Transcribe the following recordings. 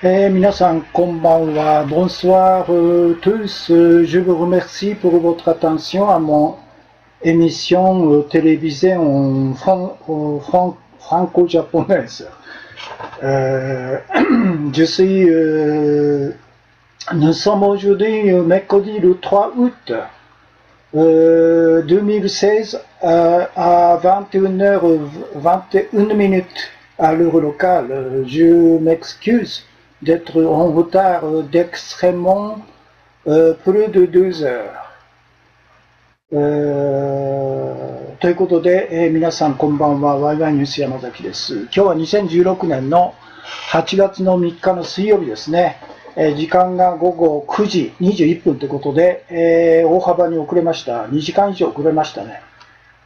皆さん、こんばんは。Bonsoir tous. Je vous remercie pour votre attention à mon émission télévisée en franco-japonaise. Je suis. Nous sommes aujourd'hui mercredi le 3 août 2016 à 21h21 à l'heure locale. Je m'excuse d'être en retard d'extrêmement plus de 2 heures。ということで、皆さんこんばんは。ワイワイニュース山崎です。今日は2016年の8月の3日の水曜日ですね。時間が午後9時21分ということで、大幅に遅れました。2時間以上遅れましたね。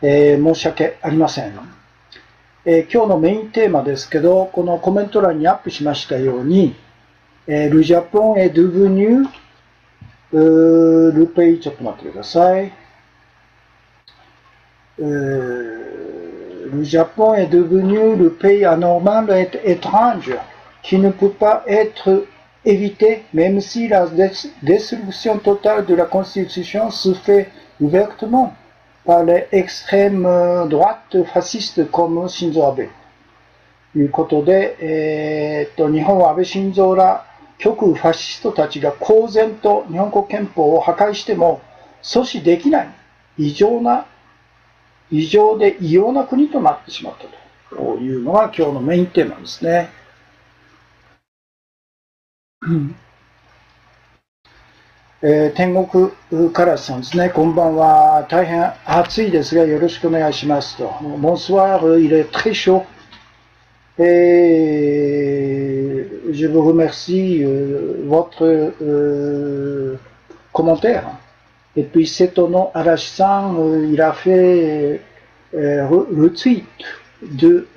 申し訳ありません。今日のメインテーマですけど、このコメント欄にアップしましたように、Le Japon est devenu le pays、ちょっと待ってください。Le Japon est devenu le pays anormal et étrange qui ne peut pas être évité, même si la destruction totale de la Constitution se fait ouvertement par les extrêmes droites fascistes comme Shinzo Abe。ということで、日本は安倍晋三ら極右ファシストたちが公然と日本国憲法を破壊しても阻止できない異常で異様な国となってしまったというのが今日のメインテーマですね。天国からさんですね。こんばんは。大変暑いですがよろしくお願いしますと。Bonsoir, il est très chaud. Et je vous remercie votre commentaire. Et puis Setono Arashi-san, il a fait le tweet de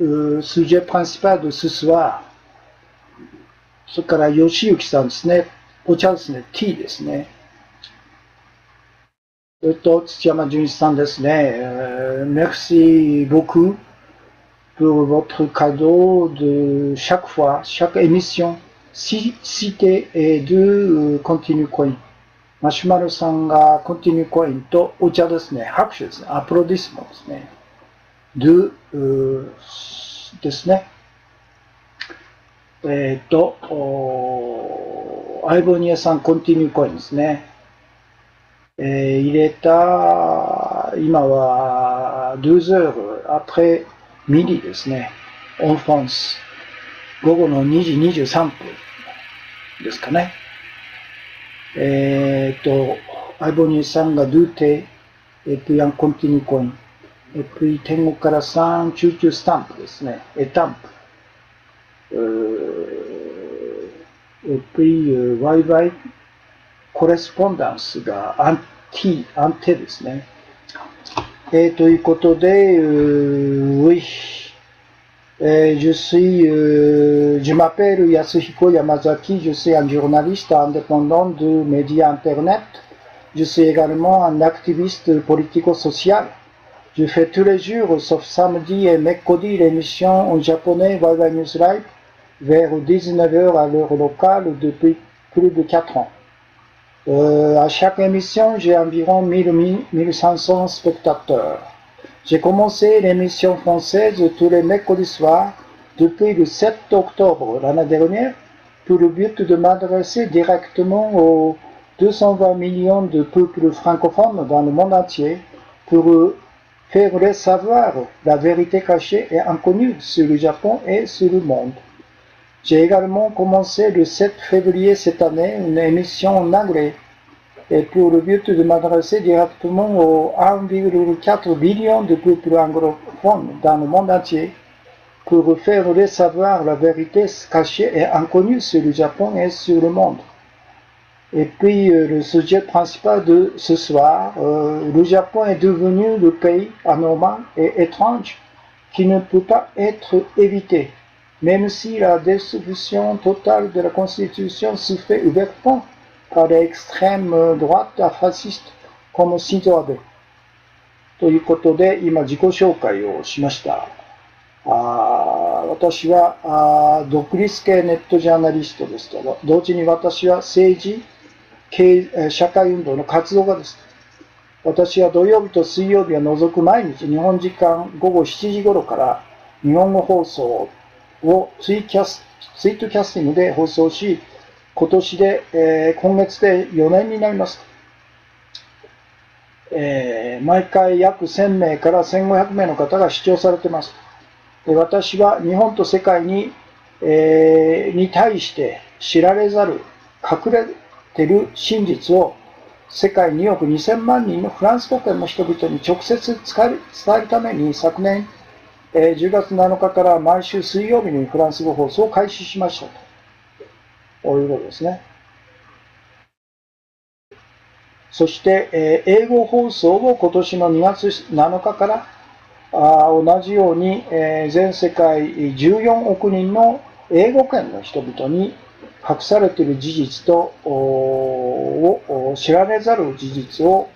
sujet principal de ce soir. それから吉行さんですね。お茶ですね。ティーですね。土山純一さんですね。Merci beaucoup pour votre cadeau de chaque fois, chaque émission, cité et de continue coin。マシュマロさんがコンティニューコインとお茶ですね。拍手ですね。アプロディスモですね。ですね。アイボニアさんコンティニューコインですね。入れた、今は12 heures après midiですね。en France。午後の2時23分ですかね。アイボニーさんがドゥテ、et puis un continue coin。et puis天国からさん、チューチュースタンプですね。エタンプ。et puis、ワイワイコレスポンダンスがアンテですね。ということで、oui。je m'appelle Yasuhiko Yamazaki, je suis un journaliste indépendant de médias Internet. Je suis également un activiste politico-social. Je fais tous les jours, sauf samedi et mercredi, l'émission en japonais Waiwai News Live vers 19h à l'heure locale depuis plus de 4 ans. À chaque émission, j'ai environ 1500 spectateurs. J'ai commencé l'émission française tous les mercredis soirs depuis le 7 octobre l'année dernière pour le but de m'adresser directement aux 220 millions de peuples francophones dans le monde entier pour faire leur savoir la vérité cachée et inconnue sur le Japon et sur le monde. J'ai également commencé le 7 février cette année une émission en anglais et pour le but de m'adresser directement aux 1,4 billion de peuples anglophones dans le monde entier pour faire leur savoir la vérité cachée et inconnue sur le Japon et sur le monde. Et puis le sujet principal de ce soir, le Japon est devenu le pays anormal et étrange qui ne peut pas être évité, même si la destruction totale de la Constitution se fait ouvertement par l'extrême droite fasciste comme Shinzo Abe。ということで、今自己紹介をしました。私は独立系ネットジャーナリストですけど、同時に私は政治、社会運動の活動家です。私は土曜日と水曜日を除く毎日日本時間午後7時頃から日本語放送をツイートキャスティングで放送し、今月で4年になります。毎回約1000名から1500名の方が視聴されています。私は日本と世界に対して知られざる隠れている真実を世界2億2000万人のフランス国圏の人々に直接伝えるために昨年10月7日から毎週水曜日にフランス語放送を開始しましたということですね。そして、英語放送を今年の2月7日から同じように、全世界14億人の英語圏の人々に隠されている事実と知られざる事実を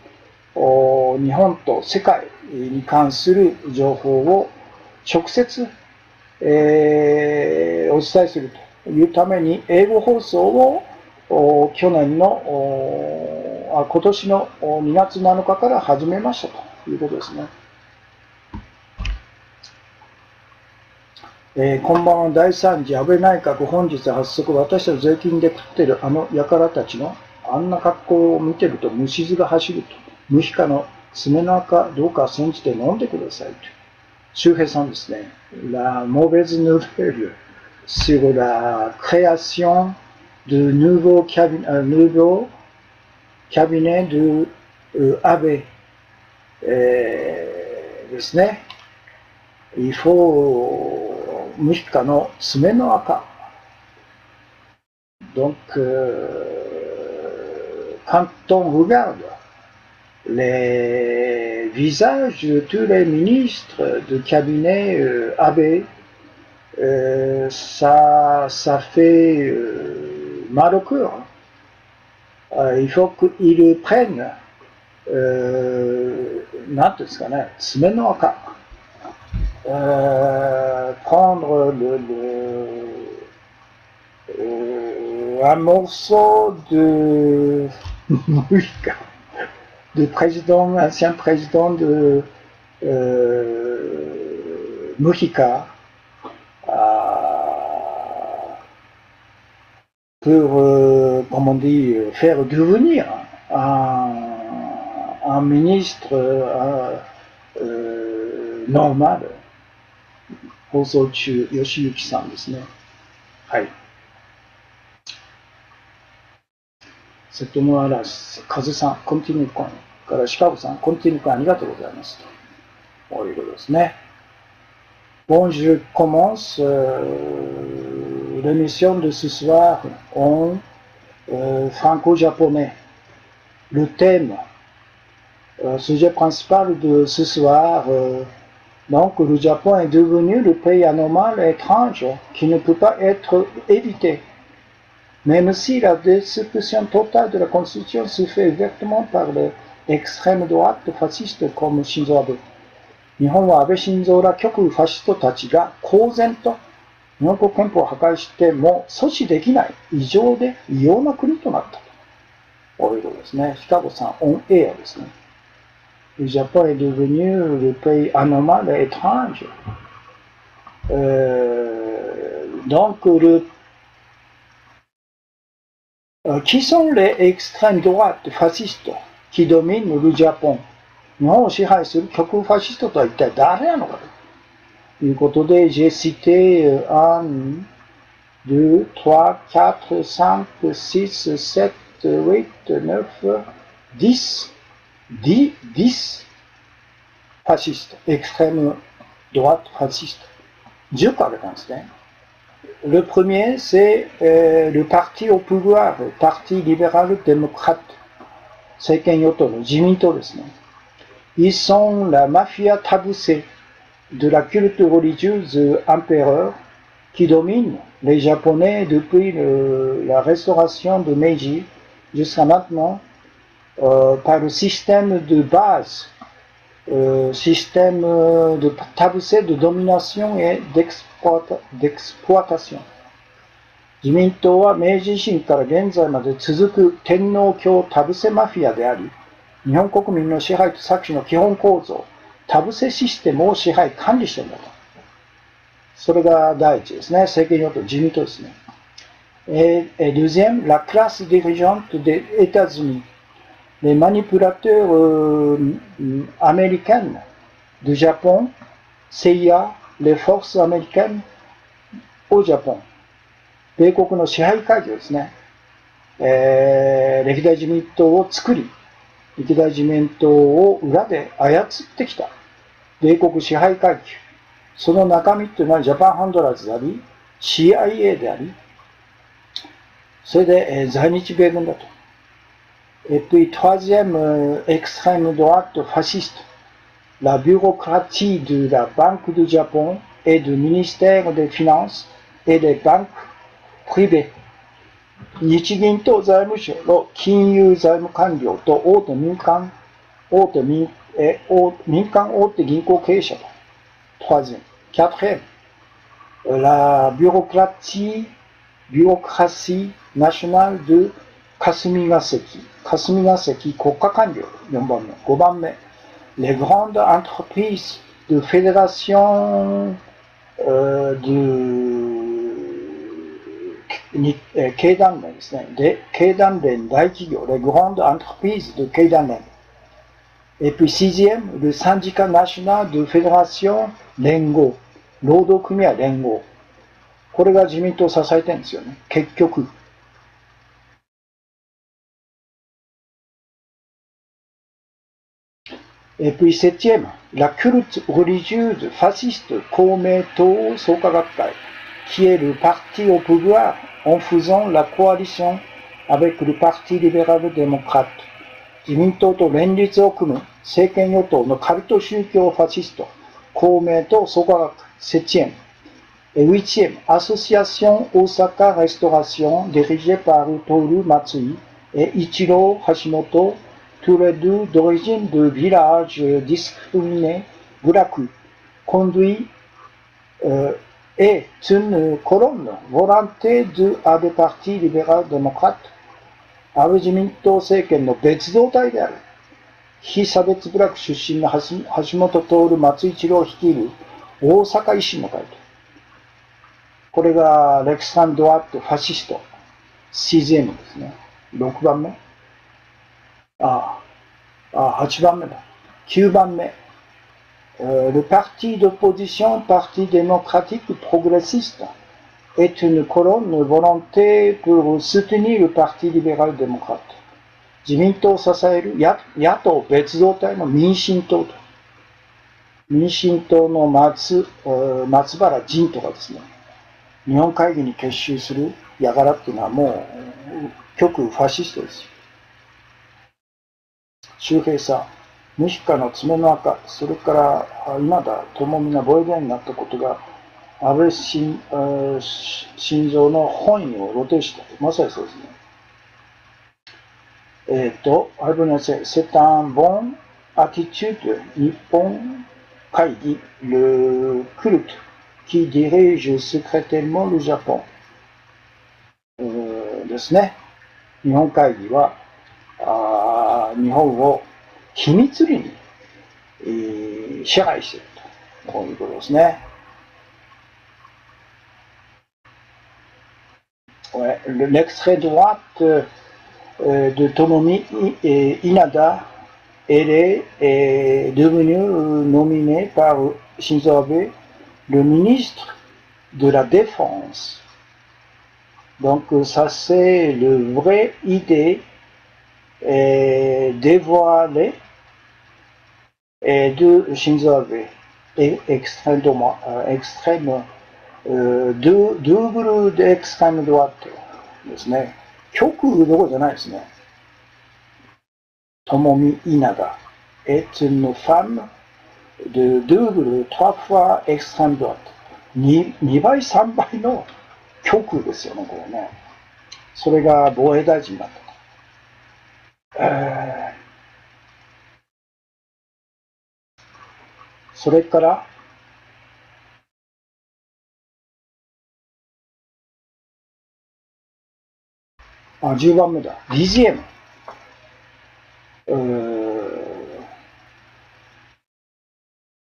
日本と世界に関する情報を直接、お伝えするというために英語放送を今年の2月7日から始めましたということですね。こんばんは。第3次安倍内閣本日発足。私たち税金で食ってるあの輩たちのあんな格好を見てると虫唾が走ると。無比価の爪の赤どうか煎じて飲んでくださいと。周平さんですね。La mauvaise nouvelle sur la création de nouveau cabinet de Abeですね。Il faut無比価の爪の赤。Donc, quand on regarde les visages de tous les ministres de cabinet Abe, ça fait mal au cœur. Il faut qu'ils prennent なんていうんですかね、爪の赤。prendre un morceau de ancien président de Mujica pour, comment on dit, faire devenir un ministre normal. 放送中、吉行さんですね。はい。セトモアラス、カズさん、コンティニューコンからシカゴさん、コンティニューコンありがとうございます。ということですね。Bon, je commence l'émission de ce soir en franco-japonais. Le thème, sujet principal de ce soir, donc le Japon est devenu le pays anormal et étrange qui ne peut pas être évité. Même si la destruction totale de la Constitution se fait ouvertement par l'extrême droite fasciste comme Shinzo Abe. 日本は安倍晋三ら極右ファシストたちが公然と日本国憲法を破壊しても阻止できない異常で異様な国となったということですね。シカゴさん、オンエアですね。Le Japon est devenu le pays anormal et étrange. Donc, qui sont les extrêmes droites fascistes qui dominent le Japon? 日本を支配する極右ファシストとは一体誰なのかということで、j'ai cité 1, 2, 3, 4, 5, 6, 7, 8, 9, 10 ファシスト、エクストレームドラットファシスト。10個あげたんですね。Le premier, c'est le parti au pouvoir, le parti libéral-démocrate. 政権与党の自民党ですね。Ils sont la mafia tabousée de la culture religieuse empereur qui domine les Japonais depuis la restauration de Meiji jusqu'à maintenant par le système de base système de田臥de domination et d'exploitation。自民党は明治維新から現在まで続く天皇教田臥マフィアであり、日本国民の支配と搾取の基本構造、田臥システムを支配管理しているんだと。それが第一ですね。政権与党、自民党ですね。Et deuxième, la classe dirigeante des États-Unis, les manipulateurs américains du Japon, CIA, les forces américaines au Japon、米国の支配階級ですね、歴代自民党を作り、歴代自民党を裏で操ってきた米国支配階級、その中身というのはジャパンハンドラーズであり、CIA であり、それで、在日米軍だと。Et puis, troisième extrême droite fasciste, la bureaucratie de la Banque du Japon et du ministère des Finances et des banques privées。日銀と財務省の金融財務官僚と民間大手銀行経営者と。troisième。quatrième, la bureaucratie nationale de 霞が関国家官僚4番目。5番目、les grandes entreprises de fédération経団連ですね。で、経団連大企業、les grandes entreprises de 経団連。Et puis sixième, le syndicat national de fédération 連合、労働組合連合。これが自民党を支えてるんですよね。結局。Et puis septième, la culte religieuse fasciste 公明党創価学会、qui est le parti au pouvoir en faisant la coalition avec le parti libéral-démocrate。自民党と連立を組む政権与党のカルト宗教ファシスト、公明党創価学会、septième。Et huitième, association Osaka Restauration dirigée par Toru Matsui et Ichiro Hashimoto, tous les deux d'origine de villages discriminés Buraku, conduit est une colonne volonté de Abe Parti libéral-démocrate。安倍自民党政権の別動隊である。非差別部落出身の橋本徹、松井一郎率いる大阪維新の会と。これがレクサンドアットファシスト、CGM ですね。6番目。8番目だ。9番目。Le parti d'opposition, Parti démocratique progressiste, est une colonne volonté pour soutenir le Parti libéral-démocrate。自民党を支える野党別動隊の民進党と。民進党の松原仁とかですね。日本会議に結集する輩っていうのはもう極右ファシストですよ。周平さん、無比価の爪の赤、それから今だともみがボイデンになったことが安倍晋三の本意を露呈した。まさにそうですね。アルバニアセ、c'est un bon attitude 日本会議、le culte qui dirige secrètement le Japon、ですね。日本会議は日本を秘密裏に、支配していると、こういうことですね。Ouais, l'extrême droite de Tomomi Inada, elle est devenue nominée par Shinzo Abe, le ministre de la Défense. Donc ça c'est le vrai idée dévoilée de Shinzo Abe, et extrême double d'extrême droite ですね。極右どころじゃないですね。Tomomi Inada est une femme de double, 3 fois extrême droite。2倍、3倍の極右ですよね、これね。それが防衛大臣になった。それから、10番目だ。DGM。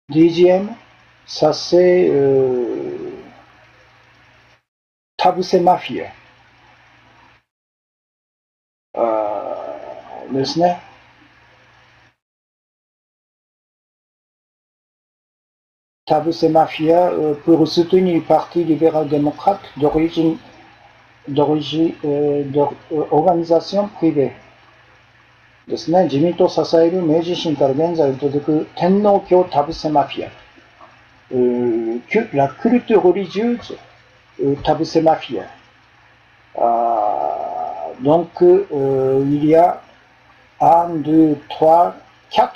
DGM, ça c'est Tabuse Mafia ですね。Tabuse Mafia pour soutenir le Parti libéral-démocrate d'organisation privée ですね。自民党を支える明治維新から現在続く天皇教田臥マフィア。La culte religieuse Tabuse Mafia. Donc, il y a 1, 2, 3, 4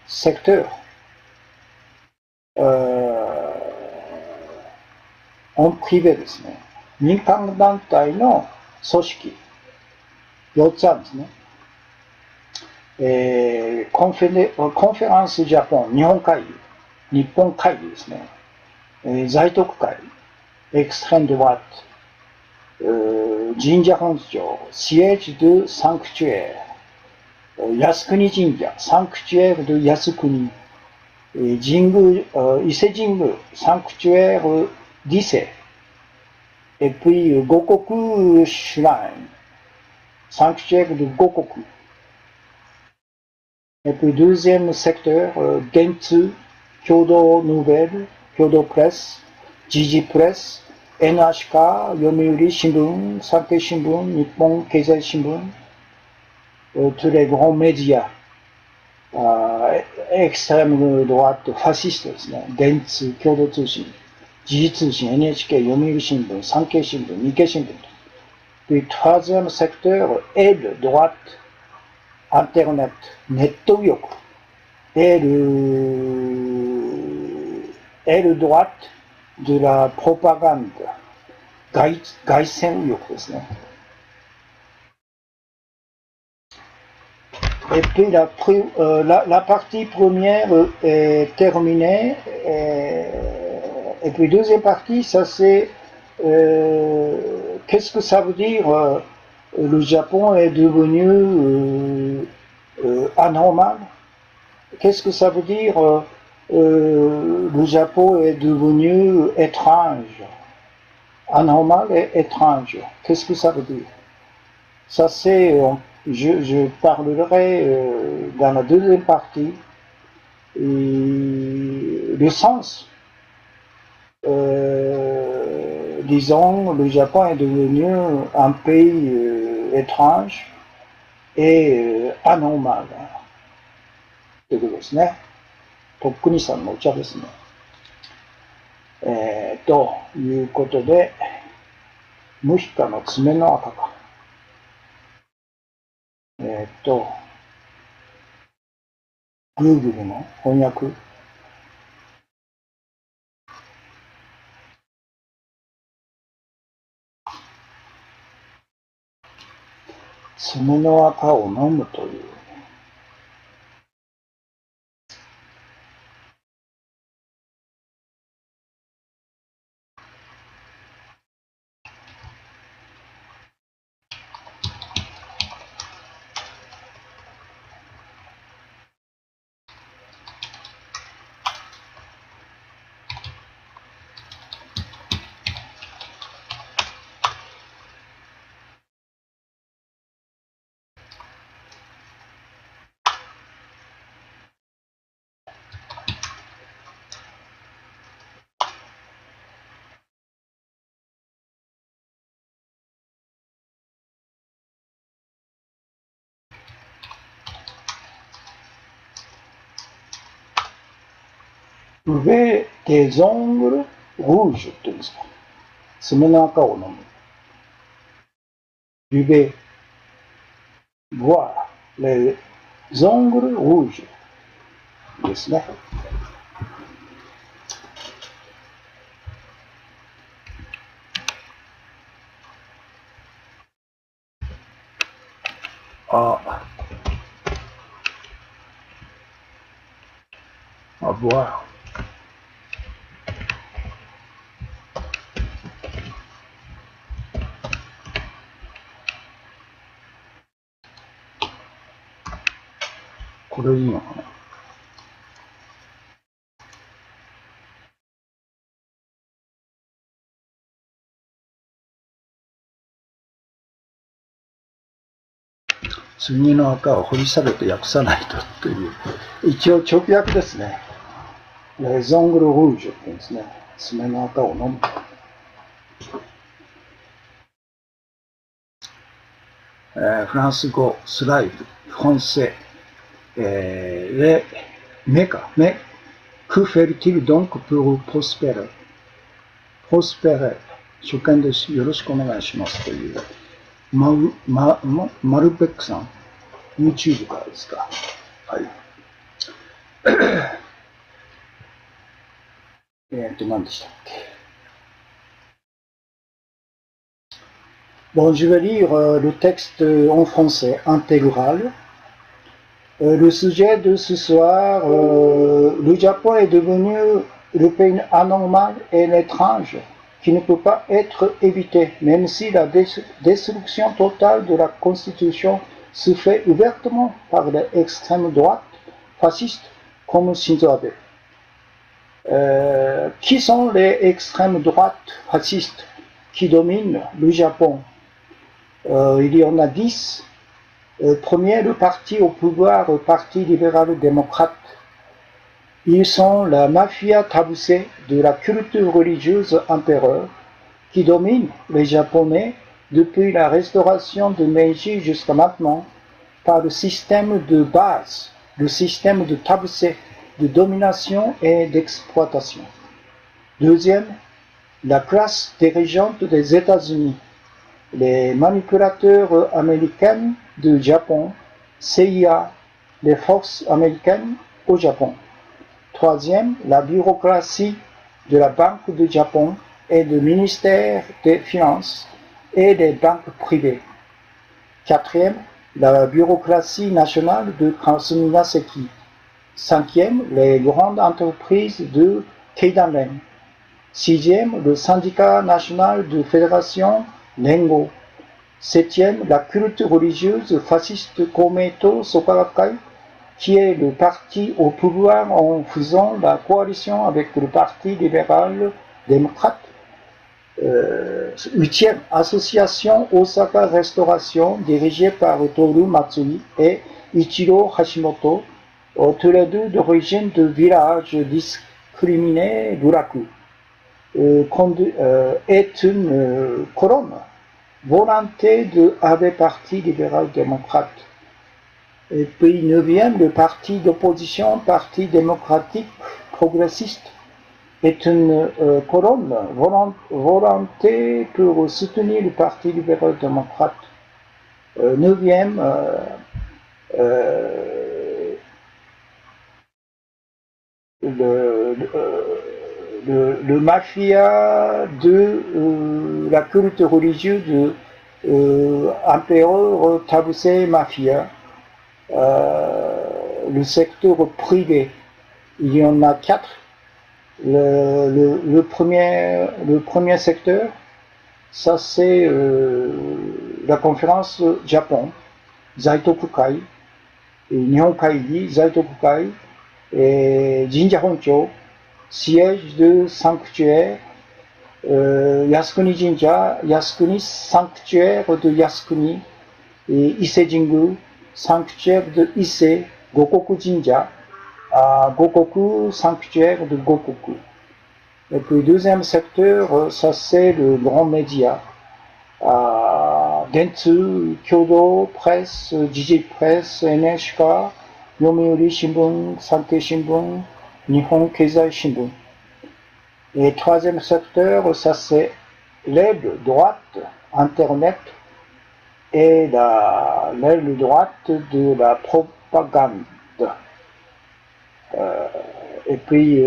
secteurs en privé ですね。民間団体の組織、4つあるんですね。コンフェランスジャポン、日本会議ですね。在徳会、エクストレンドワット、神社本庁、シエージ・ドゥ・サンクチュエー、靖国神社、サンクチュエール・ドゥ・靖国、神宮、伊勢神宮、サンクチュエール・ディセ、et puis Gokoku Shrine, sanctuaire de Gokoku. Et puis deuxième secteur, Gentsu, Kyodo Nouvelle, Kyodo Press, Jiji Press, NHK, Yomiuri Shimbun, Sankei Shimbun, Nippon Keizai Shimbun, tous les grands médias extrême droite fascistes, Gentsu, Kyodo Tsushin, Jiji Tsushin, NHK, Yomiuri Shimbun, Sankei Shimbun, Nikkei Shimbun. Puis troisième secteur, aide droite, Internet, Nettoyoku, aide droite de la propagande, Gaisen Uyoku ですね。Et puis la partie première est terminée, et puis deuxième partie, ça c'est qu'est-ce que ça veut dire le Japon est devenu anormal? Qu'est-ce que ça veut dire le Japon est devenu étrange? Anormal et étrange. Qu'est-ce que ça veut dire? Ça c'est, je parlerai dans la deuxième partie le sens. Disons, le Japon est devenu un pays étrange et anormal. ということですね。とっくにさんのお茶ですね。ということで、ムヒカの爪の赤か。Google の翻訳。爪の赤を飲むという。Buvez des ongles rouges って言うんですか。爪の赤を飲む。Buvez, boire les ongles rouges ですね。à voir.これいいのかな。次の赤を掘り下げて訳さないとという、一応直訳ですね。レゾングル・ルージュって言うんですね。爪の赤を飲む。フランス語、スライブ、フォンセ、メか、メ、que fait-il donc pour prospérer? prospérer、初見です。よろしくお願いしますという、マルベックさん、YouTube からですか。はい。何でしたっけ。Bon, je vais lire le texte en français intégral. Le sujet de ce soir, le Japon est devenu le pays anormal et étrange qui ne peut pas être évité, même si la destruction totale de la Constitution se fait ouvertement par l'extrême droite fasciste comme Shinzo Abe. Qui sont les extrêmes droites fascistes qui dominent le Japon? Il y en a 10. Premier, le parti au pouvoir, le Parti libéral-démocrate. Ils sont la mafia tabousée de la culture religieuse impérieure qui domine les Japonais depuis la restauration de Meiji jusqu'à maintenant par le système de base, le système de taboussé, de domination et d'exploitation. Deuxième, la classe dirigeante des États-Unis, les manipulateurs américains du Japon, CIA, les forces américaines au Japon. Troisième, la bureaucratie de la Banque du Japon et du ministère des Finances et des banques privées. Quatrième, la bureaucratie nationale de Kasumi Naseki. Cinquième, les grandes entreprises de Keidanren. Sixième, le syndicat national de fédération Nengo. Septième, la culte religieuse fasciste Komeito Sokarakai, qui est le parti au pouvoir en faisant la coalition avec le Parti libéral-démocrate. Huitième, association Osaka Restauration, dirigée par Toru Matsui et Ichiro Hashimoto, tous les deux d'origine de village discriminé d'Uraku. Est une colonne volonté de Abe Parti libéral-démocrate. Et puis neuvième, le parti d'opposition, Parti démocratique progressiste, est une colonne volonté pour soutenir le Parti libéral-démocrate. Neuvième, le mafia de la culte religieuse de empereur Tabusei Mafia, le secteur privé. Il y en a 4. Le premier secteur, ça c'est la conférence Japon, Zaitokukai, Nihon Kaigi, Zaitokukai, et Jinja Honcho, siège de sanctuaire, Yasukuni Jinja, Yasukuni, sanctuaire de Yasukuni, et Ise Jingu, sanctuaire de Ise, Gokoku Jinja, Gokoku, sanctuaire de Gokoku. Et puis deuxième secteur, ça c'est le grand média, Dentsu, Kyodo Presse, Jiji Presse, NHK, Yomiuri Shimbun, Sankei Shimbun, Nihon Keizai Shimbun. Et troisième secteur, ça c'est l'aile droite, Internet, et l'aile droite de la propagande. Et puis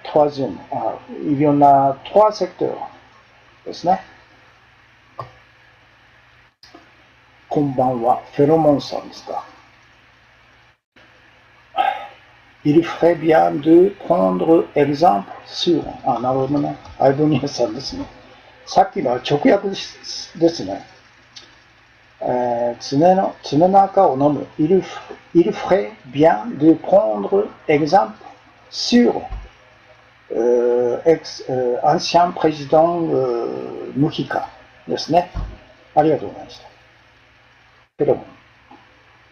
troisième, il y en a 3 secteurs. ですね。こんばんは、フェロモンさんですか。il ferait bien de prendre exemple sur、なるほどね。アイボニアさんですね。さっきのは直訳ですね。常の赤を飲む。il ferait bien de prendre exemple sur ancien président Mujica ですね。ありがとうございました。けども、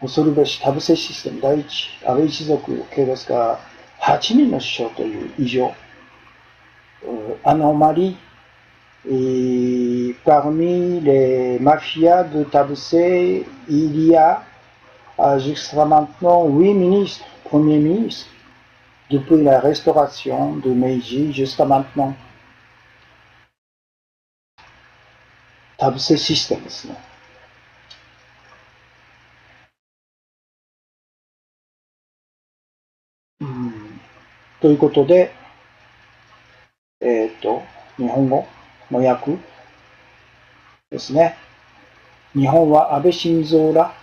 恐るべし田臥システム第一、安倍一族系ですが、8人の首相という異常、anomalie et parmi les mafias de Tabussé, il y a jusqu'à maintenant 8 ministres, premiers ministres, depuis la restauration de Meiji jusqu'à maintenant. Tabussé système ですね。ということで、日本語の訳ですね。日本は安倍晋三ら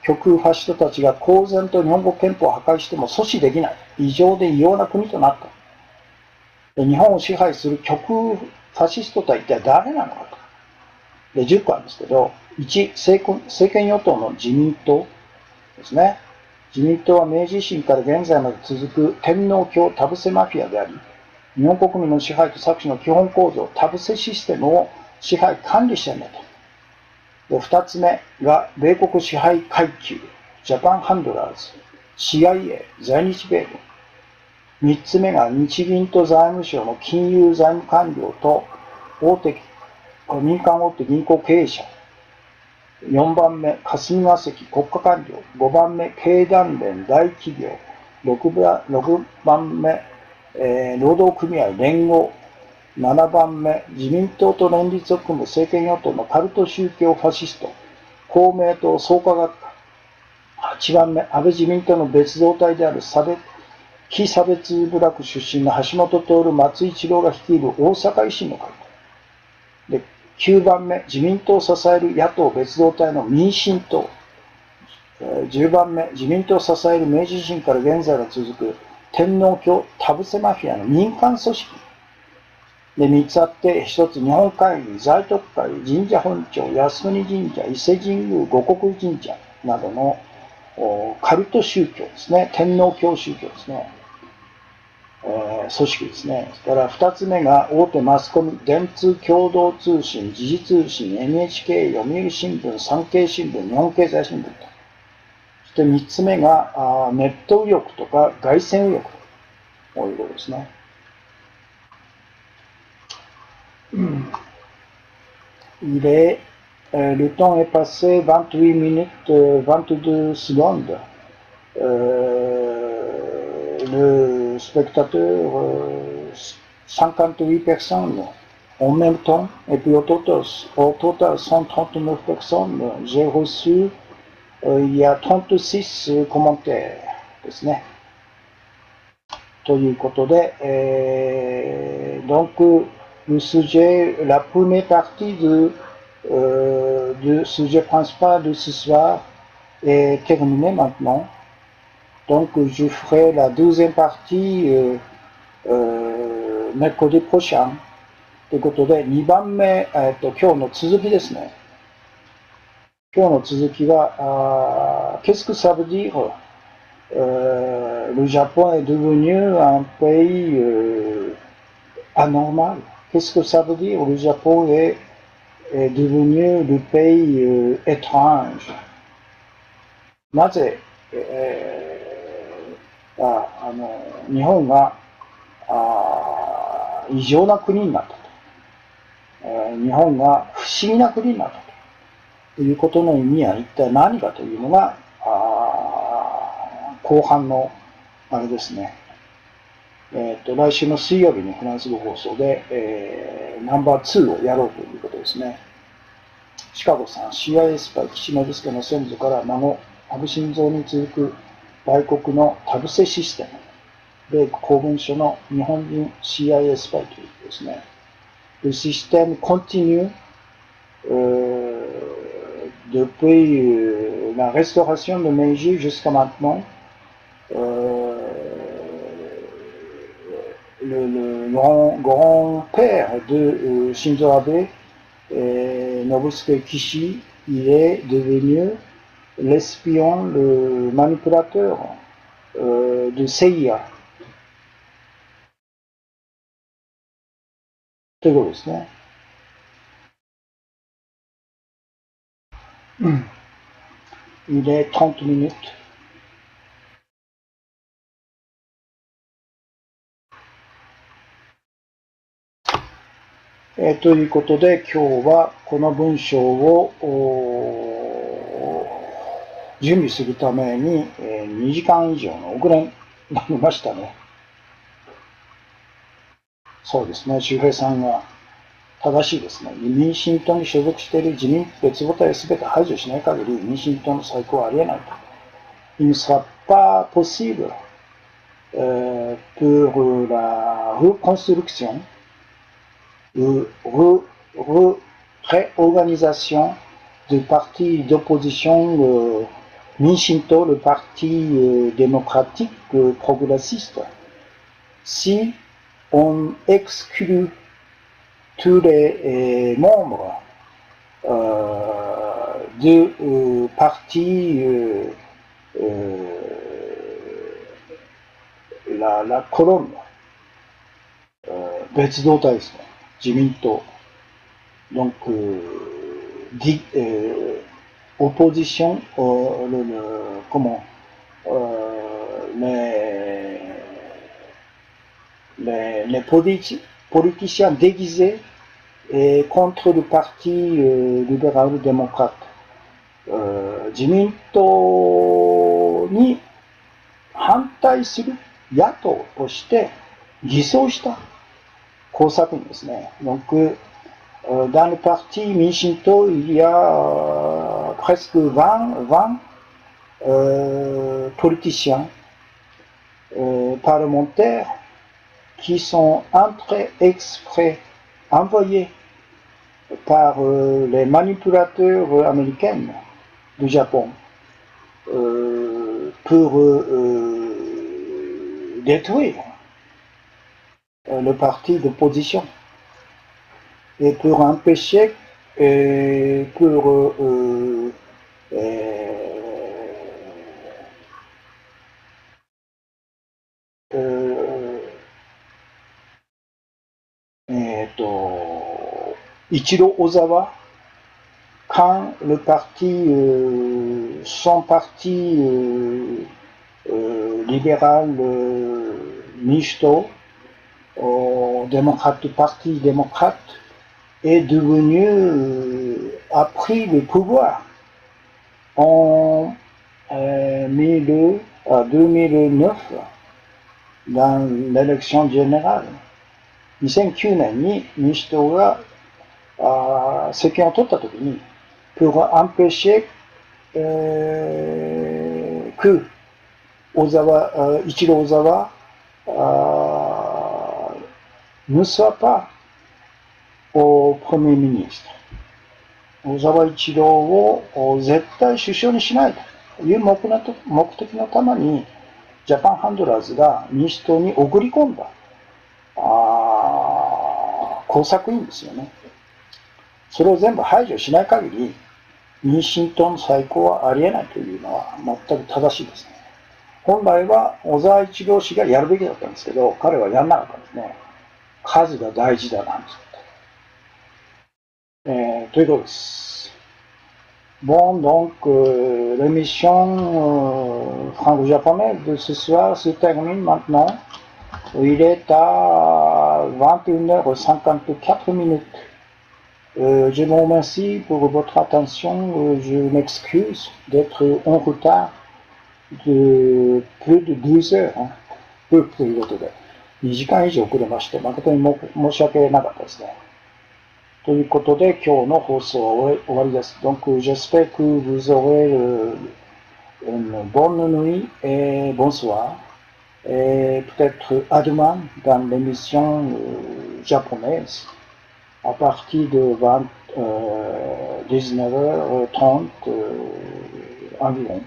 極右ファシストたちが公然と日本国憲法を破壊しても阻止できない異常で異様な国となった。日本を支配する極右ファシストとは一体誰なのかと。で、10個あるんですけど、1、政権与党の自民党ですね。自民党は明治維新から現在まで続く天皇教田臥マフィアであり、日本国民の支配と搾取の基本構造、田臥システムを支配管理してるんだと。で、2つ目が米国支配階級、ジャパンハンドラーズ、CIA、在日米軍。3つ目が日銀と財務省の金融財務官僚と民間大手銀行経営者。4番目、霞が関国家官僚。5番目、経団連大企業。6番目、労働組合連合。7番目、自民党と連立を組む政権与党のカルト宗教ファシスト。公明党創価学会。8番目、安倍自民党の別動隊である非差別部落出身の橋本徹、松井一郎が率いる大阪維新の会。で、9番目、自民党を支える野党別動隊の民進党。10番目、自民党を支える明治維新から現在が続く天皇教田臥マフィアの民間組織。で、3つあって、1つ、日本会議、在徳会、神社本庁、靖国神社、伊勢神宮、護国神社などのカルト宗教ですね。天皇教宗教ですね。組織ですね。それから2つ目が大手マスコミ、電通共同通信、時事通信、NHK、読売新聞、産経新聞、日本経済新聞と。そして3つ目がネット右翼とか外線右翼ということですね。Le temps est passé 28 minutes 22 secondes. Le spectateur, 58 personnes en même temps, et puis au total 139 personnes. J'ai reçu, il y a 36 commentaires ですね。ということで、donc le sujet, la première partie du sujet principal de ce soir est terminée maintenant. Donc je ferai la deuxième partie mercredi prochain. ということで、2番目、今日の続きですね。今日の続きは、qu'est-ce que ça veut dire le Japon est devenu un pays anormal. Qu'est-ce que ça veut dire le Japon est devenu le pays étrange. なぜ、日本が異常な国になったと。日本が不思議な国になったということの意味は一体何かというのが後半のあれですね。来週の水曜日にフランス語放送で、ナンバー2をやろうということですね。シカゴさん、CIA スパイ岸信介の先祖から孫、安倍晋三に続く外国の田臥システム。米公文書の日本人 CIA スパイということですね。Le système continue depuis la restauration de Meiji jusqu'à maintenant. le grand-père de Shinzo Abe, Nobusuke Kishi, il est devenu l'espion, le manipulateur de Seiya. ということですね。Il est 30 minutes. ということで今日はこの文章を準備するために2時間以上の遅れになりましたね。そうですね、周平さんが正しいですね。民進党に所属している自民別母体を全て排除しない限り民進党の再興はありえないと。Il ne sera pas possible pour la reconstruction réorganisation du parti d'opposition Minshinto, le parti démocratique progressiste, si on exclut tous les membres du parti la colonne 別動隊ですね。自民党。Donc, opposition, comment, les politiciens déguisés contre le parti libéral-démocrate. 自民党に反対する野党として偽装した工作員ですね。Donc, dans le parti Minshinto, il y a presque 20 politiciens parlementaires qui sont exprès envoyés par les manipulateurs américains du Japon pour détruire le parti d'opposition et pour empêcher pour Ichiro Ozawa, quand le parti, son parti libéral Minshito, parti démocrate, est devenu, a pris le pouvoir en 2009 dans l'élection générale. 2009年に民主党が政権を取ったときに、pour empêcher que Ichiro Ozawa ne soit pas au Premier ministre. 小沢一郎を絶対首相にしないという目的のために、ジャパンハンドラーズが民主党に送り込んだ工作員ですよね。それを全部排除しない限り、民進党の再興はありえないというのは全く正しいですね。本来は小沢一郎氏がやるべきだったんですけど、彼はやらなかったんですね。数が大事だなんです。ということです。Bon, donc, l'émission franco-japonaise de ce soir se termine maintenant. Il est à 21h54 minutes. Je vous remercie pour votre attention. Je m'excuse d'être en retard de plus de 12 heures. ということで、2時間以上遅れまして、誠に申し訳なかったですね。ということで、今日の放送は終わりです。Donc, j'espère que vous aurez une bonne nuit et bonsoir. Et peut-être à demain dans l'émission japonaise à partir de 19h30 environ.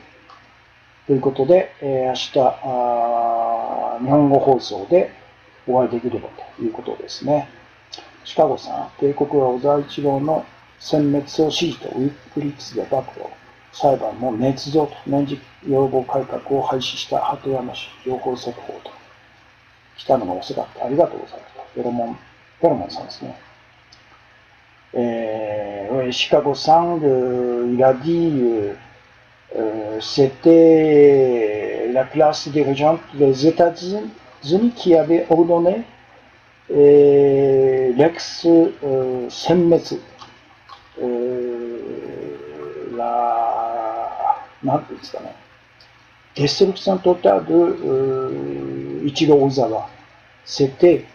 ということで、明日日本語放送でお会いできればということですね。シカゴさん、帝国は小沢一郎の殲滅を支持とウィックリックスで暴露。裁判も捏造と年次要望改革を廃止した鳩山市情報速報と。来たのが遅かった。ありがとうございます。ペロモンさんですね。Chicago Sang, il a dit c'était la classe dirigeante des États-Unis qui avait ordonné l'ex-Senmetsu, la destruction totale de Ichiro Ozawa. C'était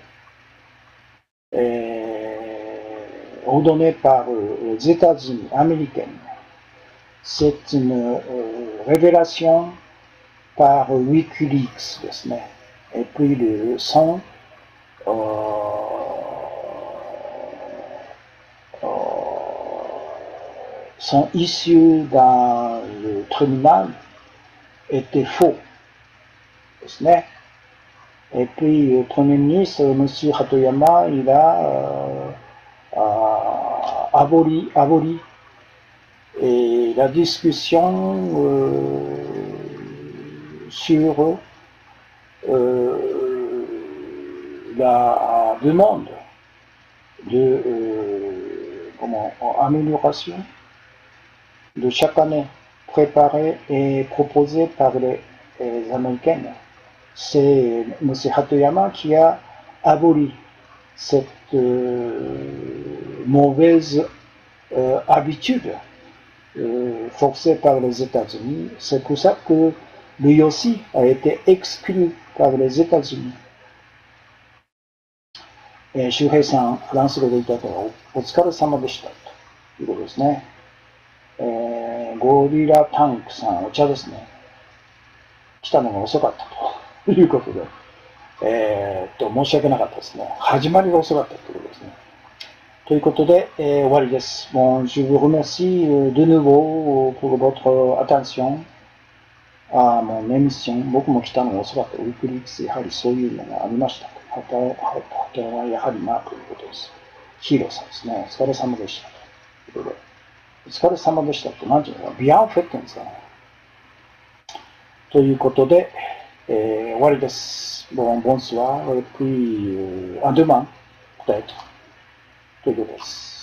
ordonné par les États-Unis américains. C'est une révélation par Wikileaks, et puis le son sont issus dans le tribunal était faux. Et puis le Premier ministre, M. Hatoyama, il a aboli et la discussion sur la demande de amélioration de chaque année préparée et proposée par les Américains. C'est M. Hatoyama qui a aboli cette mauvaise habitude forcée par les États-Unis. C'est pour ça que lui aussi a été exclu par les États-Unis. 周平さん、フランス語でいただいたらお疲れ様でしたということですね。ゴリラタンクさん、お茶ですね。来たのが遅かったということで、申し訳なかったですね。始まりが遅かったということですね。ということで、終わりです。Bon, je vous remercie de nouveau pour votre attention à mon émission. 僕も来たのが遅かった。ウィークリークス、やはりそういうのがありました。畑はやはりなということです。ヒーローさんですね。お疲れ様でしたということで。お疲れ様でしたって何ていうのかな、ビアンフェって言うんですかね。ということで、終わりです。Bon, bonsoir, et puis à demain, peut-être. ということです。